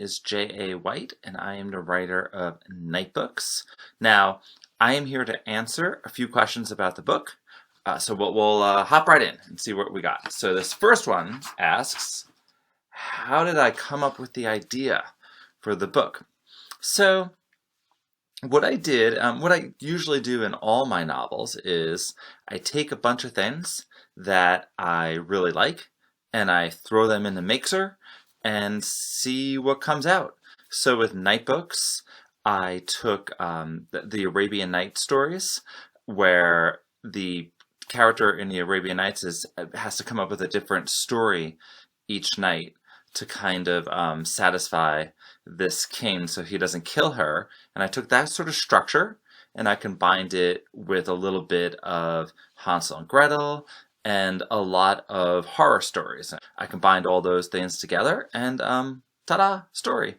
is J.A. White, and I am the writer of Nightbooks. Now, I am here to answer a few questions about the book, so we'll hop right in and see what we got. So this first one asks, how did I come up with the idea for the book? So what I did, what I usually do in all my novels is I take a bunch of things that I really like and I throw them in the mixer and see what comes out. So with Nightbooks, I took the Arabian Nights stories where the character in the Arabian Nights has to come up with a different story each night to kind of satisfy this king so he doesn't kill her. And I took that sort of structure and I combined it with a little bit of Hansel and Gretel and a lot of horror stories. I combined all those things together and ta-da, story.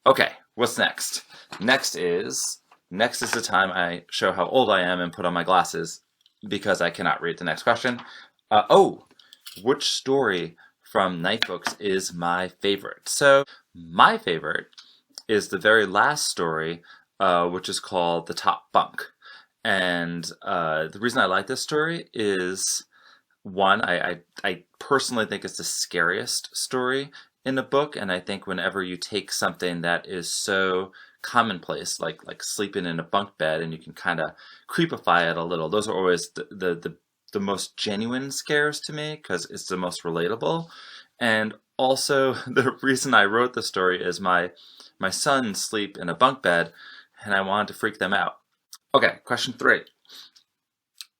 Okay, what's next? Next is the time I show how old I am and put on my glasses because I cannot read the next question. Which story from Nightbooks is my favorite? So my favorite is the very last story, which is called The Top Bunk. And the reason I like this story is, one, I personally think it's the scariest story in the book, and I think whenever you take something that is so commonplace, like sleeping in a bunk bed, and you can kind of creepify it a little, those are always the most genuine scares to me because it's the most relatable. And also the reason I wrote the story is my sons sleep in a bunk bed and I wanted to freak them out. Okay, question 3.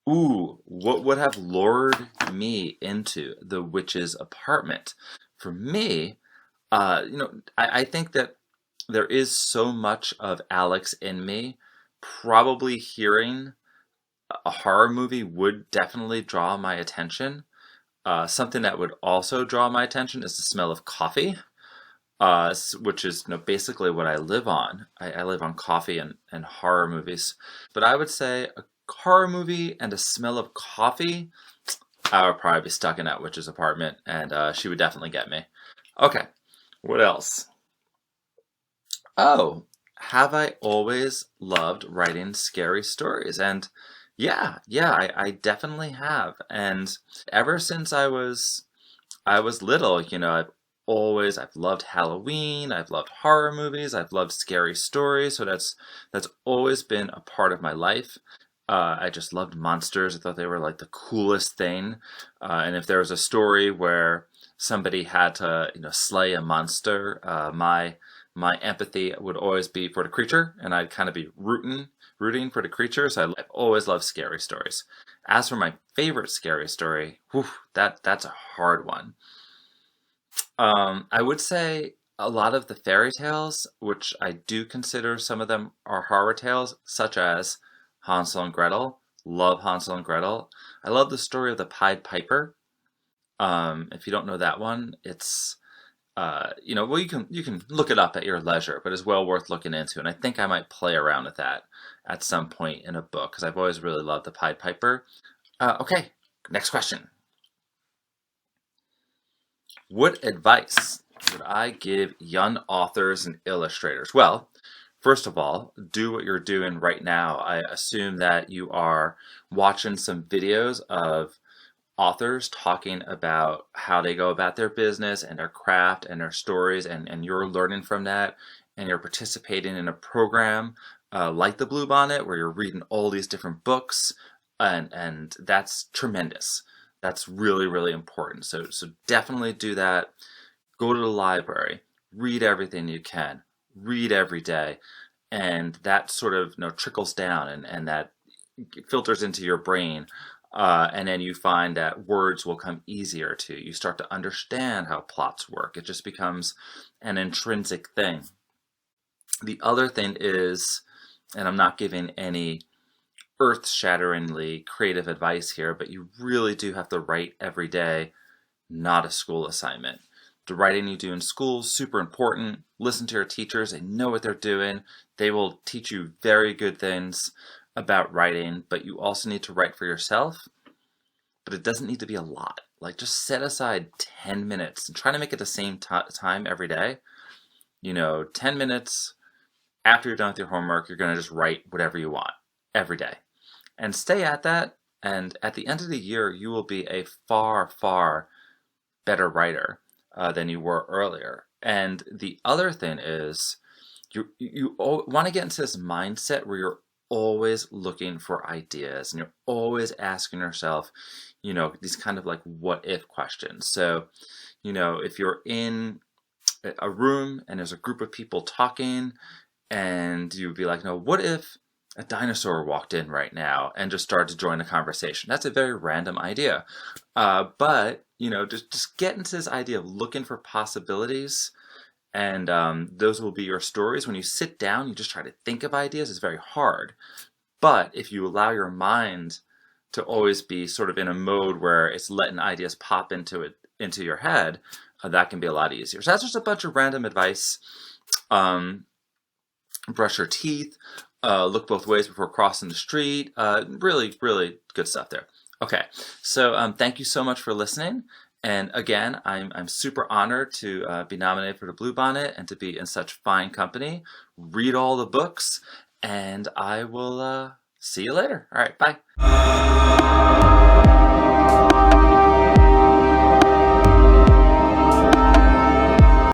What would have lured me into the witch's apartment? For me, I think that there is so much of Alex in me. Probably hearing a horror movie would definitely draw my attention. Something that would also draw my attention is the smell of coffee, which is basically what I live on. I live on coffee and horror movies. But I would say a horror movie and a smell of coffee, I would probably be stuck in that witch's apartment, and she would definitely get me. Okay, what else? Oh, have I always loved writing scary stories? And yeah, I definitely have. And ever since I was little, I've loved Halloween, I've loved horror movies, I've loved scary stories, so that's always been a part of my life. I just loved monsters. I thought they were like the coolest thing. And if there was a story where somebody had to, slay a monster, my empathy would always be for the creature, and I'd kind of be rooting for the creature. So I've always loved scary stories. As for my favorite scary story, that's a hard one. I would say a lot of the fairy tales, which I do consider some of them are horror tales, such as Hansel and Gretel. Love Hansel and Gretel. I love the story of the Pied Piper. If you don't know that one, it's you can look it up at your leisure, but it's well worth looking into. And I think I might play around with that at some point in a book because I've always really loved the Pied Piper. Okay, next question. What advice would I give young authors and illustrators? Well, first of all, do what you're doing right now. I assume that you are watching some videos of authors talking about how they go about their business and their craft and their stories, and you're learning from that, and you're participating in a program like the Bluebonnet where you're reading all these different books, and that's tremendous. That's really, really important. So definitely do that. Go to the library, read everything you can, read every day, and that sort of trickles down and that filters into your brain. And then you find that words will come easier to you. You start to understand how plots work. It just becomes an intrinsic thing. The other thing is, and I'm not giving any earth-shatteringly creative advice here, but you really do have to write every day, not a school assignment. The writing you do in school is super important. Listen to your teachers. They know what they're doing. They will teach you very good things about writing, but you also need to write for yourself. But it doesn't need to be a lot. Like, just set aside 10 minutes and try to make it the same time every day. 10 minutes after you're done with your homework, you're going to just write whatever you want every day. And stay at that. And at the end of the year, you will be a far, far better writer than you were earlier. And the other thing is, you want to get into this mindset where you're always looking for ideas and you're always asking yourself, these kind of like what if questions. So, if you're in a room and there's a group of people talking and you'd be like, no, what if a dinosaur walked in right now and just started to join the conversation? That's a very random idea. But, just get into this idea of looking for possibilities. And those will be your stories. When you sit down, you just try to think of ideas. It's very hard. But if you allow your mind to always be sort of in a mode where it's letting ideas pop into your head, that can be a lot easier. So that's just a bunch of random advice. Brush your teeth. Look both ways before crossing the street. Really, really good stuff there. Okay, so thank you so much for listening. And again, I'm super honored to be nominated for the Bluebonnet and to be in such fine company. Read all the books, and I will see you later. All right, bye.